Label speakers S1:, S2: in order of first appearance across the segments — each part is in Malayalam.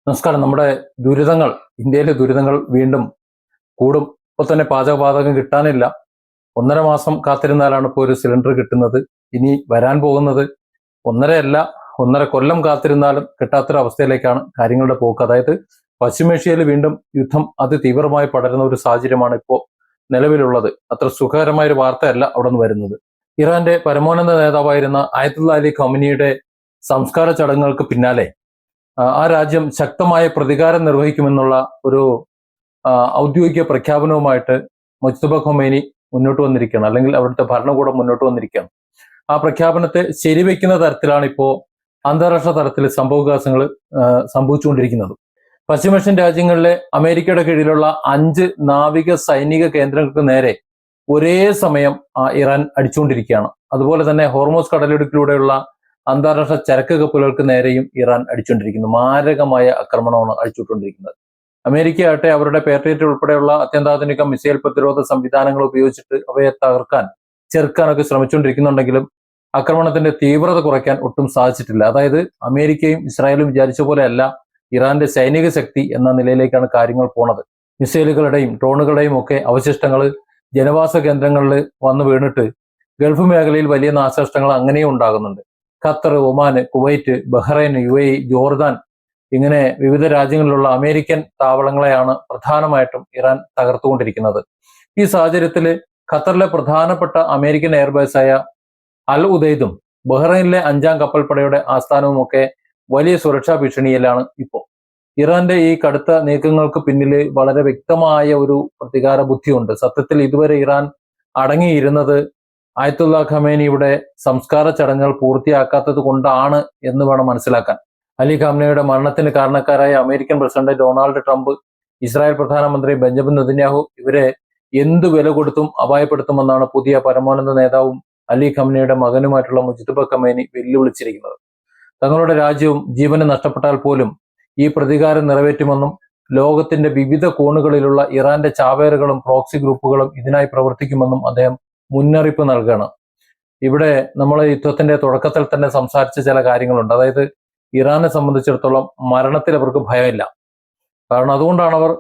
S1: നമസ്കാരം. നമ്മുടെ ദുരിതങ്ങൾ, ഇന്ത്യയിലെ ദുരിതങ്ങൾ വീണ്ടും കൂടും. ഇപ്പൊ തന്നെ പാചകവാതകം കിട്ടാനില്ല. 1.5 മാസം കാത്തിരുന്നാലാണ് ഇപ്പോൾ ഒരു സിലിണ്ടർ കിട്ടുന്നത്. ഇനി വരാൻ പോകുന്നത് 1.5 അല്ല, 1.5 കൊല്ലം കാത്തിരുന്നാലും കിട്ടാത്തൊരവസ്ഥയിലേക്കാണ് കാര്യങ്ങളുടെ പോക്ക്. അതായത് പശ്ചിമേഷ്യയിൽ വീണ്ടും യുദ്ധം അതിതീവ്രമായി പടരുന്ന ഒരു സാഹചര്യമാണ് ഇപ്പോൾ നിലവിലുള്ളത്. അത്ര സുഖകരമായ ഒരു വാർത്തയല്ല അവിടെ നിന്ന് വരുന്നത്. ഇറാന്റെ പരമോന്നത നേതാവായിരുന്ന ആയത്തുള്ള അലി ഖമനിയുടെ സംസ്കാര ചടങ്ങുകൾക്ക് പിന്നാലെ ആ രാജ്യം ശക്തമായ പ്രതികാരം നിർവഹിക്കുമെന്നുള്ള ഒരു ഔദ്യോഗിക പ്രഖ്യാപനവുമായിട്ട് മുജ്തബ ഖൊമേനി മുന്നോട്ട് വന്നിരിക്കുകയാണ്, അല്ലെങ്കിൽ അവിടുത്തെ ഭരണകൂടം മുന്നോട്ട് വന്നിരിക്കുകയാണ്. ആ പ്രഖ്യാപനത്തെ ശരിവെക്കുന്ന തരത്തിലാണ് ഇപ്പോൾ അന്താരാഷ്ട്ര തലത്തിൽ സംഭവവികാസങ്ങൾ സംഭവിച്ചുകൊണ്ടിരിക്കുന്നത്. പശ്ചിമേഷ്യൻ രാജ്യങ്ങളിലെ അമേരിക്കയുടെ കീഴിലുള്ള 5 നാവിക സൈനിക കേന്ദ്രങ്ങൾക്ക് നേരെ ഒരേ സമയം ഇറാൻ അടിച്ചുകൊണ്ടിരിക്കുകയാണ്. അതുപോലെ തന്നെ ഹോർമോസ് കടലിടുക്കിലൂടെയുള്ള അന്താരാഷ്ട്ര ചരക്ക് കപ്പലുകൾക്ക് നേരെയും ഇറാൻ അടിച്ചുകൊണ്ടിരിക്കുന്നു. മാരകമായ ആക്രമണമാണ് അടിച്ചുകൊണ്ടിരിക്കുന്നത്. അമേരിക്കയാകട്ടെ അവരുടെ പേട്രിയറ്റ് ഉൾപ്പെടെയുള്ള അത്യന്താധുനിക മിസൈൽ പ്രതിരോധ സംവിധാനങ്ങൾ ഉപയോഗിച്ചിട്ട് അവയെ ചെറുക്കാനൊക്കെ ശ്രമിച്ചുകൊണ്ടിരിക്കുന്നുണ്ടെങ്കിലും ആക്രമണത്തിന്റെ തീവ്രത കുറയ്ക്കാൻ ഒട്ടും സാധിച്ചിട്ടില്ല. അതായത് അമേരിക്കയും ഇസ്രായേലും വിചാരിച്ച പോലെയല്ല ഇറാന്റെ സൈനിക ശക്തി എന്ന നിലയിലേക്കാണ് കാര്യങ്ങൾ പോണത്. മിസൈലുകളുടെയും ഡ്രോണുകളുടെയും ഒക്കെ അവശിഷ്ടങ്ങൾ ജനവാസ കേന്ദ്രങ്ങളിൽ വന്നു വീണിട്ട് ഗൾഫ് മേഖലയിൽ വലിയ നാശനഷ്ടങ്ങൾ അങ്ങനെയും ഉണ്ടാകുന്നുണ്ട്. Qatar, Oman, Kuwait, Bahrain, UAE, Jordan ഇങ്ങനെ വിവിധ രാജ്യങ്ങളിലുള്ള അമേരിക്കൻ താവളങ്ങളെയാണ് പ്രധാനമായിട്ടും ഇറാൻ തകർത്തുകൊണ്ടിരിക്കുന്നത്. ഈ സാഹചര്യത്തിൽ ഖത്തറിലെ പ്രധാനപ്പെട്ട അമേരിക്കൻ എയർബേസായ അൽ ഉദൈദും ബഹ്റൈനിലെ 5ാം കപ്പൽപ്പടയുടെ ആസ്ഥാനവും ഒക്കെ വലിയ സുരക്ഷാ ഭീഷണിയിലാണ് ഇപ്പോൾ. ഇറാന്റെ ഈ കടുത്ത നീക്കങ്ങൾക്ക് പിന്നിൽ വളരെ വ്യക്തമായ ഒരു പ്രതികാര ബുദ്ധിയുണ്ട്. സത്യത്തിൽ ഇതുവരെ ഇറാൻ അടങ്ങിയിരുന്നത് ആയത്തുള്ള ഖമേനിയുടെ സംസ്കാര ചടങ്ങുകൾ പൂർത്തിയാക്കാത്തത് കൊണ്ടാണ് എന്ന് വേണം മനസ്സിലാക്കാൻ. അലി ഖാംനയുടെ മരണത്തിന് കാരണക്കാരായ American president Donald Trump, Israel പ്രധാനമന്ത്രി ബെഞ്ചമിൻ നെതന്യാഹു ഇവരെ എന്തു വില കൊടുത്തും അപായപ്പെടുത്തുമെന്നാണ് പുതിയ പരമോന്നത നേതാവും അലി ഖാംനയുടെ മകനുമായിട്ടുള്ള മുജ്തബ ഖമേനി വെല്ലുവിളിച്ചിരിക്കുന്നത്. തങ്ങളുടെ രാജ്യവും ജീവന് നഷ്ടപ്പെട്ടാൽ പോലും ഈ പ്രതികാരം നിറവേറ്റുമെന്നും ലോകത്തിന്റെ വിവിധ കോണുകളിലുള്ള ഇറാന്റെ ചാവേറുകളും പ്രോക്സി ഗ്രൂപ്പുകളും ഇതിനായി പ്രവർത്തിക്കുമെന്നും അദ്ദേഹം മുന്നറിയിപ്പ് നൽകണം. ഇവിടെ നമ്മൾ യുദ്ധത്തിന്റെ തുടക്കത്തിൽ തന്നെ സംസാരിച്ച ചില കാര്യങ്ങളുണ്ട്. അതായത് ഇറാനെ സംബന്ധിച്ചിടത്തോളം മരണത്തിൽ അവർക്ക് ഭയമില്ല. കാരണം അതുകൊണ്ടാണ് അവർ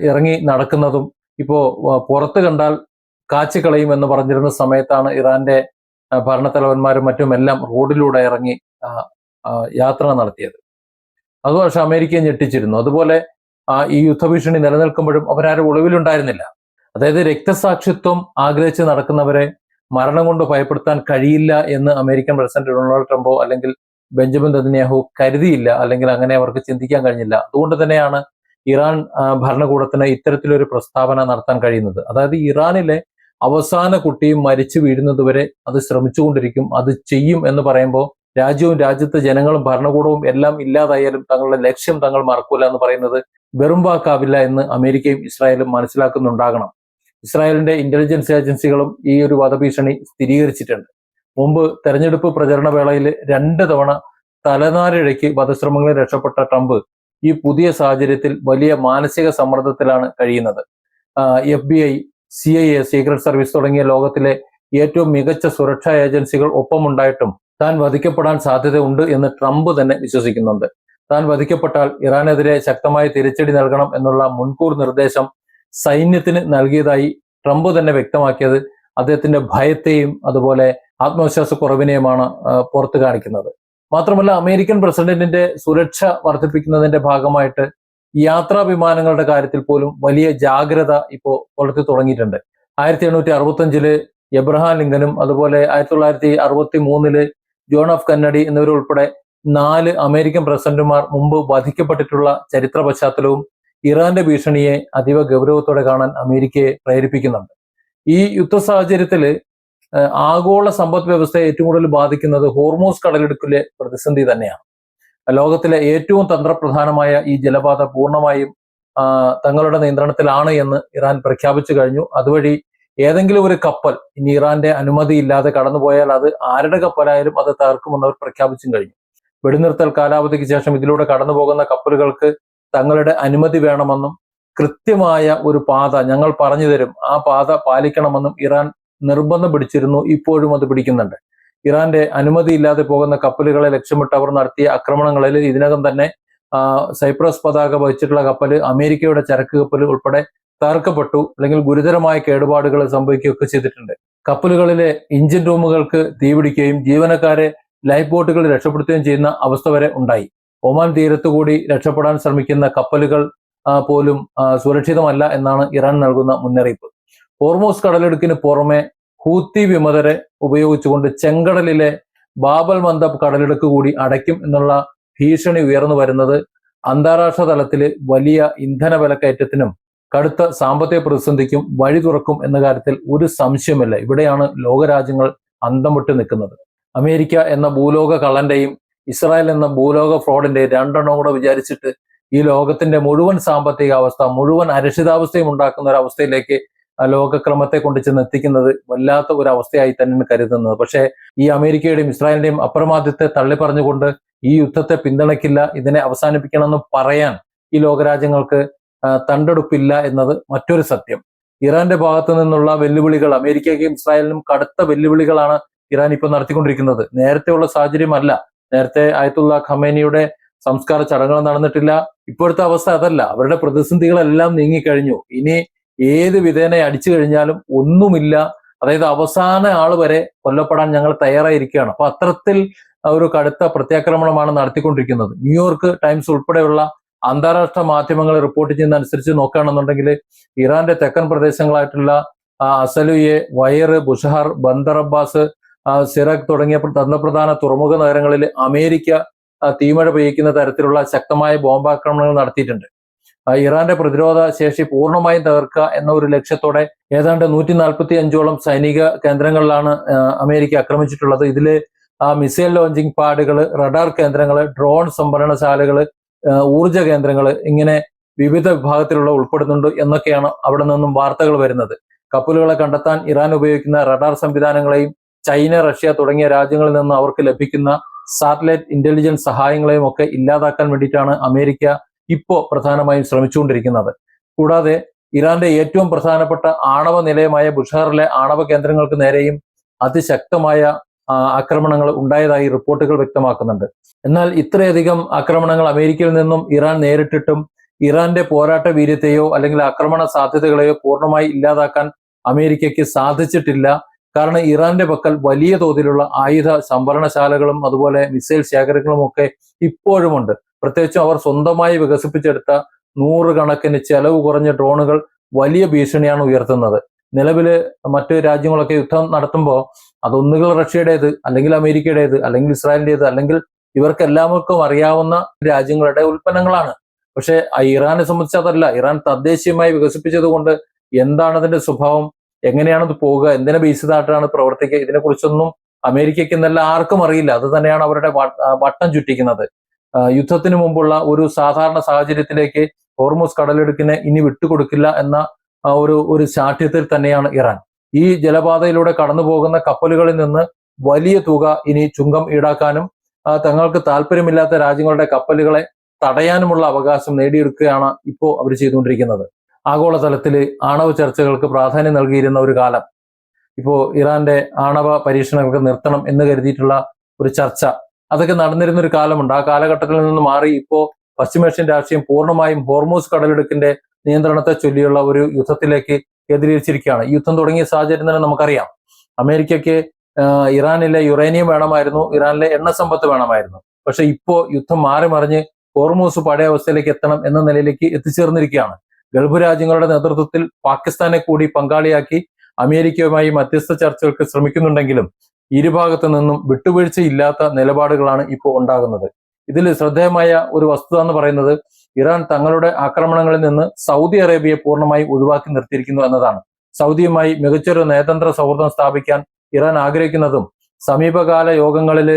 S1: ഇറങ്ങി നടക്കുന്നതും. ഇപ്പോ പുറത്ത് കണ്ടാൽ കാച്ചിക്കളയും എന്ന് പറഞ്ഞിരുന്ന സമയത്താണ് ഇറാന്റെ ഭരണത്തലവന്മാരും മറ്റുമെല്ലാം റോഡിലൂടെ ഇറങ്ങി യാത്ര നടത്തിയത്. അത് പക്ഷെ അമേരിക്കയെ ഞെട്ടിച്ചിരുന്നു. അതുപോലെ ഈ യുദ്ധഭീഷണി നിലനിൽക്കുമ്പോഴും അവരാരും ഒളിവിലുണ്ടായിരുന്നില്ല. അതായത് രക്തസാക്ഷിത്വം ആഗ്രഹിച്ച് നടക്കുന്നവരെ മരണം കൊണ്ട് ഭയപ്പെടുത്താൻ കഴിയില്ല എന്ന് അമേരിക്കൻ പ്രസിഡന്റ് ഡൊണാൾഡ് ട്രംപോ അല്ലെങ്കിൽ ബെഞ്ചമിൻ നെതന്യാഹു കരുതിയില്ല, അല്ലെങ്കിൽ അങ്ങനെ അവർക്ക് ചിന്തിക്കാൻ കഴിഞ്ഞില്ല. അതുകൊണ്ട് തന്നെയാണ് ഇറാൻ ഭരണകൂടത്തിന് ഇത്തരത്തിലൊരു പ്രസ്താവന നടത്താൻ കഴിയുന്നത്. അതായത് ഇറാനിലെ അവസാന കുട്ടിയും മരിച്ചു വീഴുന്നതുവരെ അത് ശ്രമിച്ചുകൊണ്ടിരിക്കും, അത് ചെയ്യും എന്ന് പറയുമ്പോൾ രാജ്യവും രാജ്യത്തെ ജനങ്ങളും ഭരണകൂടവും എല്ലാം ഇല്ലാതായാലും തങ്ങളുടെ ലക്ഷ്യം തങ്ങൾ മറക്കൂല എന്ന് പറയുന്നത് വെറും വാക്കാവില്ല എന്ന് അമേരിക്കയും ഇസ്രായേലും മനസ്സിലാക്കുന്നുണ്ടാകണം. ഇസ്രായേലിന്റെ ഇന്റലിജൻസ് ഏജൻസികളും ഈ ഒരു വധഭീഷണി സ്ഥിരീകരിച്ചിട്ടുണ്ട്. മുമ്പ് തെരഞ്ഞെടുപ്പ് പ്രചരണ വേളയിൽ 2 തവണ തലനാരിഴയ്ക്ക് വധശ്രമങ്ങളിൽ രക്ഷപ്പെട്ട ട്രംപ് ഈ പുതിയ സാഹചര്യത്തിൽ വലിയ മാനസിക സമ്മർദ്ദത്തിലാണ് കഴിയുന്നത്. FBI, CIA, സീക്രട്ട് സർവീസ് തുടങ്ങിയ ലോകത്തിലെ ഏറ്റവും മികച്ച സുരക്ഷാ ഏജൻസികൾ ഒപ്പമുണ്ടായിട്ടും താൻ വധിക്കപ്പെടാൻ സാധ്യതയുണ്ട് എന്ന് ട്രംപ് തന്നെ വിശ്വസിക്കുന്നുണ്ട്. താൻ വധിക്കപ്പെട്ടാൽ ഇറാനെതിരെ ശക്തമായ തിരിച്ചടി നൽകണം എന്നുള്ള മുൻകൂർ നിർദ്ദേശം സൈന്യത്തിന് നൽകിയതായി ട്രംപ് തന്നെ വ്യക്തമാക്കിയത് അദ്ദേഹത്തിന്റെ ഭയത്തെയും അതുപോലെ ആത്മവിശ്വാസക്കുറവിനെയുമാണ് പുറത്തു കാണിക്കുന്നത്. മാത്രമല്ല അമേരിക്കൻ പ്രസിഡന്റിന്റെ സുരക്ഷ വർദ്ധിപ്പിക്കുന്നതിന്റെ ഭാഗമായിട്ട് യാത്രാ വിമാനങ്ങളുടെ കാര്യത്തിൽ പോലും വലിയ ജാഗ്രത ഇപ്പോൾ പുലർത്തി തുടങ്ങിയിട്ടുണ്ട്. 1865 എബ്രഹാം ലിങ്കനും അതുപോലെ 1963 ജോൺ എഫ് കെന്നഡി എന്നിവരുൾപ്പെടെ 4 അമേരിക്കൻ പ്രസിഡന്റുമാർ മുമ്പ് വധിക്കപ്പെട്ടിട്ടുള്ള ചരിത്ര പശ്ചാത്തലവും ഇറാന്റെ ഭീഷണിയെ അതീവ ഗൗരവത്തോടെ കാണാൻ അമേരിക്കയെ പ്രേരിപ്പിക്കുന്നുണ്ട്. ഈ യുദ്ധ സാഹചര്യത്തിൽ ആഗോള സമ്പദ് വ്യവസ്ഥയെ ഏറ്റവും കൂടുതൽ ബാധിക്കുന്നത് ഹോർമോസ് കടലിടുക്കിലെ പ്രതിസന്ധി തന്നെയാണ്. ലോകത്തിലെ ഏറ്റവും തന്ത്രപ്രധാനമായ ഈ ജലപാത പൂർണ്ണമായും തങ്ങളുടെ നിയന്ത്രണത്തിലാണ് എന്ന് ഇറാൻ പ്രഖ്യാപിച്ചു കഴിഞ്ഞു. അതുവഴി ഏതെങ്കിലും ഒരു കപ്പൽ ഇനി ഇറാന്റെ അനുമതി ഇല്ലാതെ കടന്നുപോയാൽ അത് ആരുടെ കപ്പലായാലും അത് തകർക്കുമെന്ന് അവർ പ്രഖ്യാപിച്ചും കഴിഞ്ഞു. വെടിനിർത്തൽ കാലാവധിക്ക് ശേഷം ഇതിലൂടെ കടന്നു പോകുന്ന കപ്പലുകൾക്ക് തങ്ങളുടെ അനുമതി വേണമെന്നും കൃത്യമായ ഒരു പാത ഞങ്ങൾ പറഞ്ഞു തരും, ആ പാത പാലിക്കണമെന്നും ഇറാൻ നിർബന്ധം പിടിച്ചിരുന്നു. ഇപ്പോഴും അത് പിടിക്കുന്നുണ്ട്. ഇറാന്റെ അനുമതി ഇല്ലാതെ പോകുന്ന കപ്പലുകളെ ലക്ഷ്യമിട്ട് അവർ നടത്തിയ ആക്രമണങ്ങളിൽ ഇതിനകം തന്നെ സൈപ്രസ് പതാക വഹിച്ചിട്ടുള്ള കപ്പൽ, അമേരിക്കയുടെ ചരക്ക് കപ്പൽ ഉൾപ്പെടെ തകർക്കപ്പെട്ടു, അല്ലെങ്കിൽ ഗുരുതരമായ കേടുപാടുകൾ സംഭവിക്കുകയൊക്കെ ചെയ്തിട്ടുണ്ട്. കപ്പലുകളിലെ എഞ്ചിൻ റൂമുകൾക്ക് തീപിടിക്കുകയും ജീവനക്കാരെ ലൈഫ് ബോട്ടുകൾ രക്ഷപ്പെടുത്തുകയും ചെയ്യുന്ന അവസ്ഥ വരെ ഉണ്ടായി. ഒമാൻ തീരത്തുകൂടി രക്ഷപ്പെടാൻ ശ്രമിക്കുന്ന കപ്പലുകൾ പോലും സുരക്ഷിതമല്ല എന്നാണ് ഇറാൻ നൽകുന്ന മുന്നറിയിപ്പ്. ഹോർമൂസ് കടലിടുക്കിന് പുറമെ ഹൂത്തി വിമതരെ ഉപയോഗിച്ചുകൊണ്ട് ചെങ്കടലിലെ ബാബൽ മന്ദബ് കടലിടുക്ക് കൂടി അടയ്ക്കും എന്നുള്ള ഭീഷണി ഉയർന്നു വരുന്നത് അന്താരാഷ്ട്ര തലത്തിൽ വലിയ ഇന്ധന വിലക്കയറ്റത്തിനും കടുത്ത സാമ്പത്തിക പ്രതിസന്ധിക്കും വഴി തുറക്കും എന്ന കാര്യത്തിൽ ഒരു സംശയമില്ല. ഇവിടെയാണ് ലോകരാജ്യങ്ങൾ അന്തം വിട്ട് നിൽക്കുന്നത്. അമേരിക്ക എന്ന ഭൂലോക കള്ളന്റെയും ഇസ്രായേൽ എന്ന ഭൂലോക ഫ്രോഡിന്റെയും രണ്ടെണ്ണം കൂടെ വിചാരിച്ചിട്ട് ഈ ലോകത്തിന്റെ മുഴുവൻ സാമ്പത്തിക അവസ്ഥ, മുഴുവൻ അരക്ഷിതാവസ്ഥയും ഉണ്ടാക്കുന്ന ഒരു അവസ്ഥയിലേക്ക് ലോകക്രമത്തെ കൊണ്ട് ചെന്ന് എത്തിക്കുന്നത് വല്ലാത്ത ഒരു അവസ്ഥയായി തന്നെയാണ് കരുതുന്നത്. പക്ഷേ ഈ അമേരിക്കയുടെയും ഇസ്രായേലിന്റെയും അപ്രമാദിത്വത്തെ തള്ളിപ്പറഞ്ഞുകൊണ്ട് ഈ യുദ്ധത്തെ പിന്തുണയ്ക്കില്ല, ഇതിനെ അവസാനിപ്പിക്കണമെന്ന് പറയാൻ ഈ ലോകരാജ്യങ്ങൾക്ക് തണ്ടെടുപ്പില്ല എന്നത് മറ്റൊരു സത്യം. ഇറാന്റെ ഭാഗത്തു നിന്നുള്ള വെല്ലുവിളികൾ അമേരിക്കയ്ക്കും ഇസ്രായേലിനും കടുത്ത വെല്ലുവിളികളാണ് ഇറാൻ ഇപ്പോൾ നടത്തിക്കൊണ്ടിരിക്കുന്നത്. നേരത്തെയുള്ള സാഹചര്യമല്ല. നേരത്തെ ആയത്തുള്ള ഖമേനിയുടെ സംസ്കാര ചടങ്ങുകൾ നടന്നിട്ടില്ല. ഇപ്പോഴത്തെ അവസ്ഥ അതല്ല. അവരുടെ പ്രതിസന്ധികളെല്ലാം നീങ്ങിക്കഴിഞ്ഞു. ഇനി ഏത് വിധേന അടിച്ചു കഴിഞ്ഞാലും ഒന്നുമില്ല, അതായത് അവസാന ആള് വരെ കൊല്ലപ്പെടാൻ ഞങ്ങൾ തയ്യാറായിരിക്കുകയാണ്. അപ്പൊ അത്തരത്തിൽ ഒരു കടുത്ത പ്രത്യാക്രമണമാണ് നടത്തിക്കൊണ്ടിരിക്കുന്നത്. ന്യൂയോർക്ക് ടൈംസ് ഉൾപ്പെടെയുള്ള അന്താരാഷ്ട്ര മാധ്യമങ്ങൾ റിപ്പോർട്ട് ചെയ്യുന്ന അനുസരിച്ച് നോക്കുകയാണെന്നുണ്ടെങ്കിൽ ഇറാന്റെ തെക്കൻ പ്രദേശങ്ങളായിട്ടുള്ള അസലുയെ, വയറ്, ബുഷഹർ, ബന്ദർ അബ്ബാസ്, സിറക് തുടങ്ങിയ തന്ത്രപ്രധാന തുറമുഖ നഗരങ്ങളിൽ അമേരിക്ക തീമഴ പെയ്യിക്കുന്ന തരത്തിലുള്ള ശക്തമായ ബോംബാക്രമണങ്ങൾ നടത്തിയിട്ടുണ്ട്. ഇറാന്റെ പ്രതിരോധ ശേഷി പൂർണ്ണമായും തകർക്കുക എന്ന ഒരു ലക്ഷ്യത്തോടെ ഏതാണ്ട് 145ഓളം സൈനിക കേന്ദ്രങ്ങളിലാണ് അമേരിക്ക ആക്രമിച്ചിട്ടുള്ളത്. ഇതില് മിസൈൽ ലോഞ്ചിങ് പാഡുകൾ, റഡാർ കേന്ദ്രങ്ങൾ, ഡ്രോൺ സംഭരണശാലകൾ, ഊർജ കേന്ദ്രങ്ങൾ, ഇങ്ങനെ വിവിധ വിഭാഗത്തിലുള്ള ഉൾപ്പെടുന്നുണ്ട് എന്നൊക്കെയാണ് അവിടെ നിന്നും വാർത്തകൾ വരുന്നത്. കപ്പലുകളെ കണ്ടെത്താൻ ഇറാൻ ഉപയോഗിക്കുന്ന റഡാർ സംവിധാനങ്ങളെയും ചൈന, റഷ്യ തുടങ്ങിയ രാജ്യങ്ങളിൽ നിന്ന് അവർക്ക് ലഭിക്കുന്ന സാറ്റലൈറ്റ് ഇന്റലിജൻസ് സഹായങ്ങളെയും ഒക്കെ ഇല്ലാതാക്കാൻ വേണ്ടിയിട്ടാണ് അമേരിക്ക ഇപ്പോൾ പ്രധാനമായും ശ്രമിച്ചുകൊണ്ടിരിക്കുന്നത്. കൂടാതെ ഇറാന്റെ ഏറ്റവും പ്രധാനപ്പെട്ട ആണവ നിലയമായ ബുഷഹറിലെ ആണവ കേന്ദ്രങ്ങൾക്ക് നേരെയും അതിശക്തമായ ആക്രമണങ്ങൾ ഉണ്ടായതായി റിപ്പോർട്ടുകൾ വ്യക്തമാക്കുന്നുണ്ട്. എന്നാൽ ഇത്രയധികം ആക്രമണങ്ങൾ അമേരിക്കയിൽ നിന്നും ഇറാൻ നേരിട്ടിട്ടും ഇറാന്റെ പോരാട്ട വീര്യത്തെയോ അല്ലെങ്കിൽ ആക്രമണ സാധ്യതകളെയോ പൂർണ്ണമായി ഇല്ലാതാക്കാൻ അമേരിക്കയ്ക്ക് സാധിച്ചിട്ടില്ല. കാരണം ഇറാന്റെ പക്കൽ വലിയ തോതിലുള്ള ആയുധ സംഭരണശാലകളും അതുപോലെ മിസൈൽ ശേഖരങ്ങളും ഒക്കെ ഇപ്പോഴുമുണ്ട്. പ്രത്യേകിച്ചും അവർ സ്വന്തമായി വികസിപ്പിച്ചെടുത്ത 100 കണക്കിന് ചെലവ് കുറഞ്ഞ ഡ്രോണുകൾ വലിയ ഭീഷണിയാണ് ഉയർത്തുന്നത്. നിലവില് മറ്റു രാജ്യങ്ങളൊക്കെ യുദ്ധം നടത്തുമ്പോൾ അതൊന്നുകിൽ റഷ്യയുടേത്, അല്ലെങ്കിൽ അമേരിക്കയുടേത്, അല്ലെങ്കിൽ ഇസ്രായേലിന്റേത്, അല്ലെങ്കിൽ ഇവർക്കെല്ലാവർക്കും അറിയാവുന്ന രാജ്യങ്ങളുടെ ഉൽപ്പന്നങ്ങളാണ്. പക്ഷെ ഇറാനെ സംബന്ധിച്ച് അതല്ല. ഇറാൻ തദ്ദേശീയമായി വികസിപ്പിച്ചത് കൊണ്ട് എന്താണ് അതിന്റെ സ്വഭാവം, എങ്ങനെയാണത് പോവുക, എന്തിനെ ബേസ് ചെയ്തിട്ടാണ് പ്രവർത്തിക്കുക, ഇതിനെക്കുറിച്ചൊന്നും അമേരിക്കയ്ക്ക് എന്നല്ല ആർക്കും അറിയില്ല. അത് തന്നെയാണ് അവരുടെ വട്ടം ചുറ്റിക്കുന്നത്. യുദ്ധത്തിന് മുമ്പുള്ള ഒരു സാധാരണ സാഹചര്യത്തിലേക്ക് ഹോർമൂസ് കടലിടുക്കിനെ ഇനി വിട്ടുകൊടുക്കില്ല എന്ന ഒരു ശാഠ്യത്തിൽ തന്നെയാണ് ഇറാൻ. ഈ ജലപാതയിലൂടെ കടന്നു പോകുന്ന കപ്പലുകളിൽ നിന്ന് വലിയ തുക ഇനി ചുങ്കം ഈടാക്കാനും തങ്ങൾക്ക് താല്പര്യമില്ലാത്ത രാജ്യങ്ങളുടെ കപ്പലുകളെ തടയാനുമുള്ള അവകാശം നേടിയെടുക്കുകയാണ് ഇപ്പോൾ അവർ ചെയ്തുകൊണ്ടിരിക്കുന്നത്. ആഗോളതലത്തിൽ ആണവ ചർച്ചകൾക്ക് പ്രാധാന്യം നൽകിയിരുന്ന ഒരു കാലം, ഇപ്പോൾ ഇറാന്റെ ആണവ പരീക്ഷണങ്ങൾക്ക് നിർത്തണം എന്ന് കരുതിയിട്ടുള്ള ഒരു ചർച്ച, അതൊക്കെ നടന്നിരുന്ന ഒരു കാലമുണ്ട്. ആ കാലഘട്ടത്തിൽ നിന്ന് മാറി ഇപ്പോൾ പശ്ചിമേഷ്യൻ രാഷ്ട്രീയം പൂർണ്ണമായും ഹോർമൂസ് കടലിടുക്കിന്റെ നിയന്ത്രണത്തെ ചൊല്ലിയുള്ള ഒരു യുദ്ധത്തിലേക്ക് കേന്ദ്രീകരിച്ചിരിക്കുകയാണ്. ഈ യുദ്ധം തുടങ്ങിയ സാഹചര്യം തന്നെ നമുക്കറിയാം. അമേരിക്കയ്ക്ക് ഇറാനിലെ യുറേനിയം വേണമായിരുന്നു, ഇറാനിലെ എണ്ണ സമ്പത്ത് വേണമായിരുന്നു. പക്ഷെ ഇപ്പോ യുദ്ധം മാറി മറിഞ്ഞ് ഹോർമൂസ് പഴയ അവസ്ഥയിലേക്ക് എത്തണം എന്ന നിലയിലേക്ക് എത്തിച്ചേർന്നിരിക്കുകയാണ്. ഗൾഫ് രാജ്യങ്ങളുടെ നേതൃത്വത്തിൽ പാകിസ്ഥാനെ കൂടി പങ്കാളിയാക്കി അമേരിക്കയുമായി മധ്യസ്ഥ ചർച്ചകൾക്ക് ശ്രമിക്കുന്നുണ്ടെങ്കിലും ഇരുഭാഗത്തു നിന്നും വിട്ടുവീഴ്ചയില്ലാത്ത നിലപാടുകളാണ് ഇപ്പോൾ ഉണ്ടാകുന്നത്. ഇതിൽ ശ്രദ്ധേയമായ ഒരു വസ്തുത എന്ന് പറയുന്നത് ഇറാൻ തങ്ങളുടെ ആക്രമണങ്ങളിൽ നിന്ന് സൗദി അറേബ്യയെ പൂർണ്ണമായി ഒഴിവാക്കി നിർത്തിയിരിക്കുന്നു എന്നതാണ്. സൗദിയുമായി മികച്ചൊരു നയതന്ത്ര സൗഹൃദം സ്ഥാപിക്കാൻ ഇറാൻ ആഗ്രഹിക്കുന്നതും സമീപകാല യോഗങ്ങളിൽ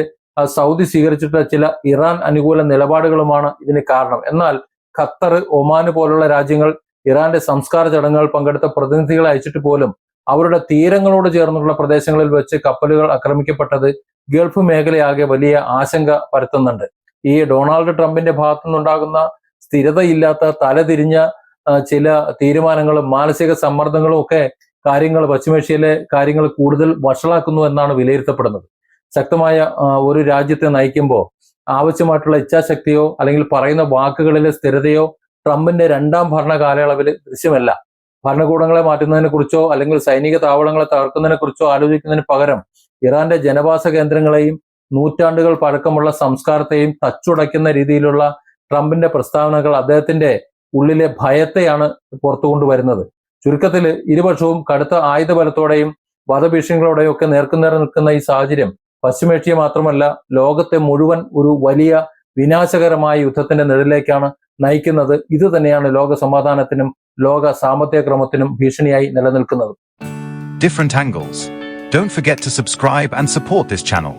S1: സൗദി സ്വീകരിച്ചിട്ടുള്ള ചില ഇറാൻ അനുകൂല നിലപാടുകളുമാണ് ഇതിന് കാരണം. എന്നാൽ ഖത്തർ, ഒമാന് പോലുള്ള രാജ്യങ്ങൾ ഇറാന്റെ സംസ്കാര ചടങ്ങുകൾ പങ്കെടുത്ത പ്രതിനിധികളെ അയച്ചിട്ട് പോലും അവരുടെ തീരങ്ങളോട് ചേർന്നുള്ള പ്രദേശങ്ങളിൽ വെച്ച് കപ്പലുകൾ ആക്രമിക്കപ്പെട്ടത് ഗൾഫ് മേഖലയാകെ വലിയ ആശങ്ക പരത്തുന്നുണ്ട്. ഈ ഡൊണാൾഡ് ട്രംപിന്റെ ഭാഗത്തു നിന്നുണ്ടാകുന്ന സ്ഥിരതയില്ലാത്ത തലതിരിഞ്ഞ ചില തീരുമാനങ്ങളും മാനസിക സമ്മർദ്ദങ്ങളും ഒക്കെ പശ്ചിമേഷ്യയിലെ കാര്യങ്ങൾ കൂടുതൽ വഷളാക്കുന്നു എന്നാണ് വിലയിരുത്തപ്പെടുന്നത്. ശക്തമായ ഒരു രാജ്യത്തെ നയിക്കുമ്പോൾ ആവശ്യമായിട്ടുള്ള ഇച്ഛാശക്തിയോ അല്ലെങ്കിൽ പറയുന്ന വാക്കുകളിലെ സ്ഥിരതയോ ട്രംപിന്റെ രണ്ടാം ഭരണ കാലയളവിൽ ദൃശ്യമല്ല. ഭരണകൂടങ്ങളെ മാറ്റുന്നതിനെ കുറിച്ചോ അല്ലെങ്കിൽ സൈനിക താവളങ്ങളെ തകർക്കുന്നതിനെ കുറിച്ചോ ആലോചിക്കുന്നതിന് പകരം ഇറാന്റെ ജനവാസ കേന്ദ്രങ്ങളെയും നൂറ്റാണ്ടുകൾ പഴക്കമുള്ള സംസ്കാരത്തെയും തച്ചുടയ്ക്കുന്ന രീതിയിലുള്ള ട്രംപിന്റെ പ്രസ്താവനകൾ അദ്ദേഹത്തിന്റെ ഉള്ളിലെ ഭയത്തെയാണ് പുറത്തു കൊണ്ടുവരുന്നത്. ചുരുക്കത്തിൽ ഇരുപക്ഷവും കടുത്ത ആയുധബലത്തോടെയും വധഭീഷണികളോടെയും ഒക്കെ നേർക്കുനേർ നിൽക്കുന്ന ഈ സാഹചര്യം പശ്ചിമേഷ്യ മാത്രമല്ല ലോകത്തെ മുഴുവൻ ഒരു വലിയ വിനാശകരമായ യുദ്ധത്തിന്റെ നിഴലിലേക്കാണ് നയിക്കുന്നത്. ഇത് തന്നെയാണ് ലോക സമാധാനത്തിനും ലോക സാമ്പത്തിക ക്രമത്തിനും ഭീഷണിയായി നിലനിൽക്കുന്നത്.
S2: Different angles. Don't forget to subscribe and support this channel.